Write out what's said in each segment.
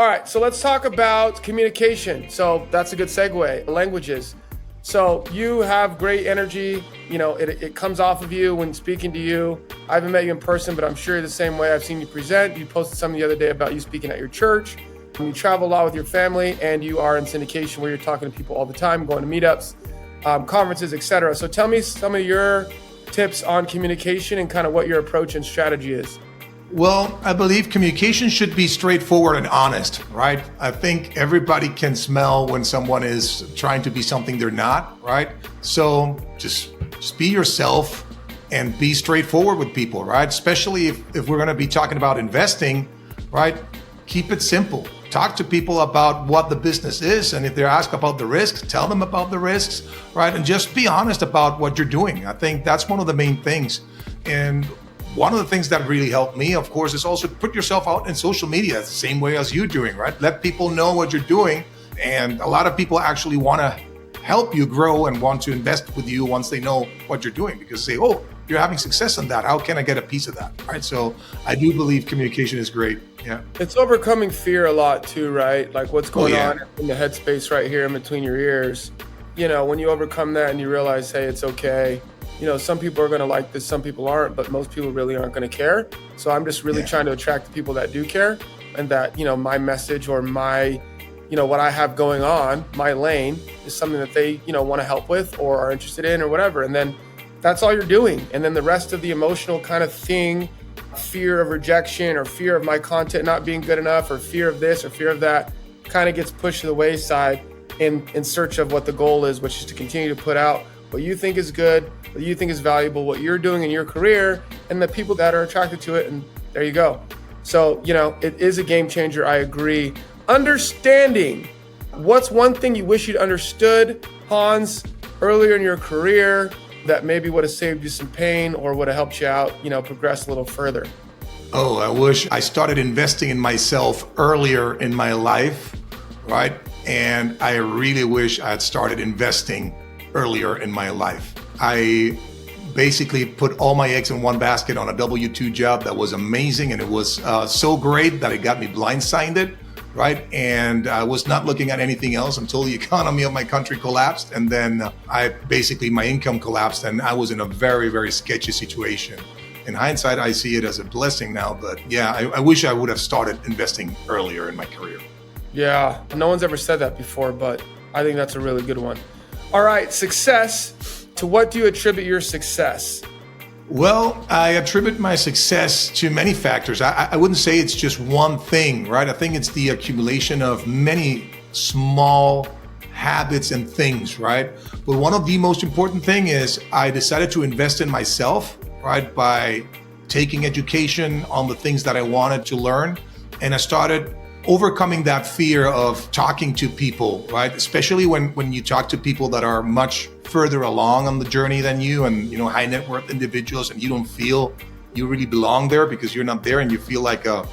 All right, so let's talk about communication. So that's a good segue. Languages. So you have great energy. You know, it comes off of you when speaking to you. I haven't met you in person, but I'm sure you're the same way. I've seen you present. You posted something the other day about you speaking at your church. You travel a lot with your family, and you are in syndication where you're talking to people all the time, going to meetups, conferences, etc. So tell me some of your tips on communication and kind of what your approach and strategy is. Well, I believe communication should be straightforward and honest, right? I think everybody can smell when someone is trying to be something they're not, right? So just be yourself and be straightforward with people, right? Especially if we're going to be talking about investing, right? Keep it simple. Talk to people about what the business is. And if they're asked about the risks, tell them about the risks, right? And just be honest about what you're doing. I think that's one of the main things. And one of the things that really helped me, of course, is also put yourself out in social media the same way as you're doing, right? Let people know what you're doing. And a lot of people actually want to help you grow and want to invest with you once they know what you're doing, because they say, oh, you're having success in that. How can I get a piece of that? Right. So I do believe communication is great. Yeah. It's overcoming fear a lot too, right? Like what's going on in the headspace right here in between your ears. You know, when you overcome that and you realize, hey, it's okay. You know, some people are going to like this, some people aren't, but most people really aren't going to care. So I'm just really trying to attract the people that do care, and that, you know, my message or my, you know, what I have going on, my lane is something that they, you know, want to help with or are interested in or whatever. And then that's all you're doing. And then the rest of the emotional kind of thing, fear of rejection or fear of my content not being good enough or fear of this or fear of that, kind of gets pushed to the wayside in search of what the goal is, which is to continue to put out what you think is good, what you think is valuable, what you're doing in your career, and the people that are attracted to it. And there you go. So, you know, it is a game changer. I agree. Understanding. What's one thing you wish you'd understood, Hans, earlier in your career that maybe would have saved you some pain or would have helped you out, you know, progress a little further? Oh, I wish I started investing in myself earlier in my life, right? And I really wish I had started investing earlier in my life. I basically put all my eggs in one basket on a W-2 job that was amazing, and it was so great that it got me blindsided, right? And I was not looking at anything else until the economy of my country collapsed, and then my income collapsed, and I was in a very, very sketchy situation. In hindsight, I see it as a blessing now, but yeah, I wish I would have started investing earlier in my career. Yeah, no one's ever said that before, but I think that's a really good one. All right, success. To what do you attribute your success? Well, I attribute my success to many factors. I wouldn't say it's just one thing, right? I think it's the accumulation of many small habits and things, right? But one of the most important thing is I decided to invest in myself, right? By taking education on the things that I wanted to learn. And I started overcoming that fear of talking to people, right? Especially when you talk to people that are much further along on the journey than you, and, you know, high net worth individuals, and you don't feel you really belong there because you're not there, and you feel like a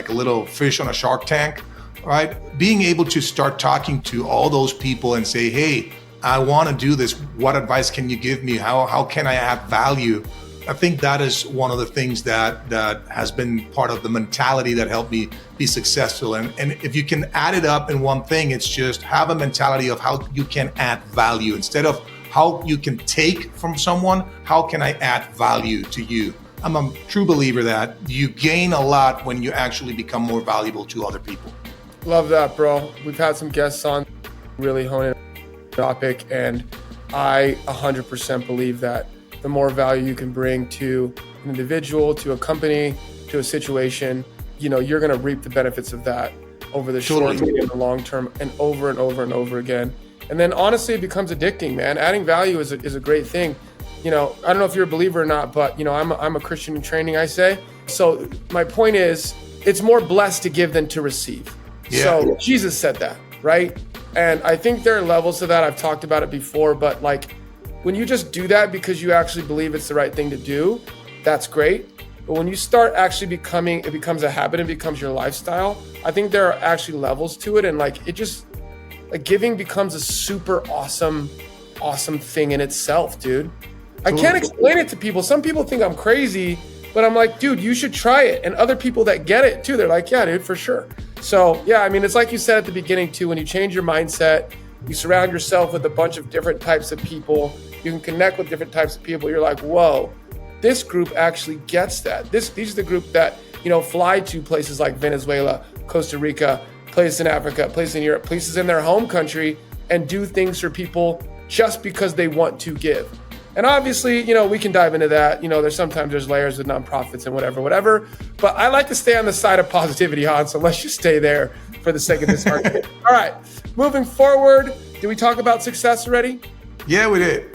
little fish on a shark tank, right? Being able to start talking to all those people and say, hey, I want to do this. What advice can you give me? How can I add value? I think that is one of the things that has been part of the mentality that helped me be successful. And if you can add it up in one thing, it's just have a mentality of how you can add value instead of how you can take from someone. How can I add value to you? I'm a true believer that you gain a lot when you actually become more valuable to other people. Love that, bro. We've had some guests on really hone in on the topic, and I 100% believe that the more value you can bring to an individual, to a company, to a situation, you know, you're going to reap the benefits of that over the short, medium, and long term, and over and over and over again. And then honestly, it becomes addicting, man. Adding value is a great thing. You know, I don't know if you're a believer or not, but, you know, I'm a Christian in training, I say. So my point is, it's more blessed to give than to receive. Yeah. So Jesus said that, right? And I think there are levels to that. I've talked about it before, but like, when you just do that because you actually believe it's the right thing to do, that's great. But when you start actually it becomes a habit and becomes your lifestyle, I think there are actually levels to it. And like, it just, like, giving becomes a super awesome thing in itself, dude. I can't explain it to people. Some people think I'm crazy, but I'm like, dude, you should try it. And other people that get it too, they're like, yeah, dude, for sure. So yeah, I mean, it's like you said at the beginning too, when you change your mindset, you surround yourself with a bunch of different types of people, you can connect with different types of people. You're like, whoa, this group actually gets that. These are the group that, fly to places like Venezuela, Costa Rica, places in Africa, places in Europe, places in their home country, and do things for people just because they want to give. And obviously, we can dive into that. There's layers with nonprofits and whatever. But I like to stay on the side of positivity, Hans, so let's just stay there for the sake of this argument. All right, moving forward, did we talk about success already? Yeah, we did.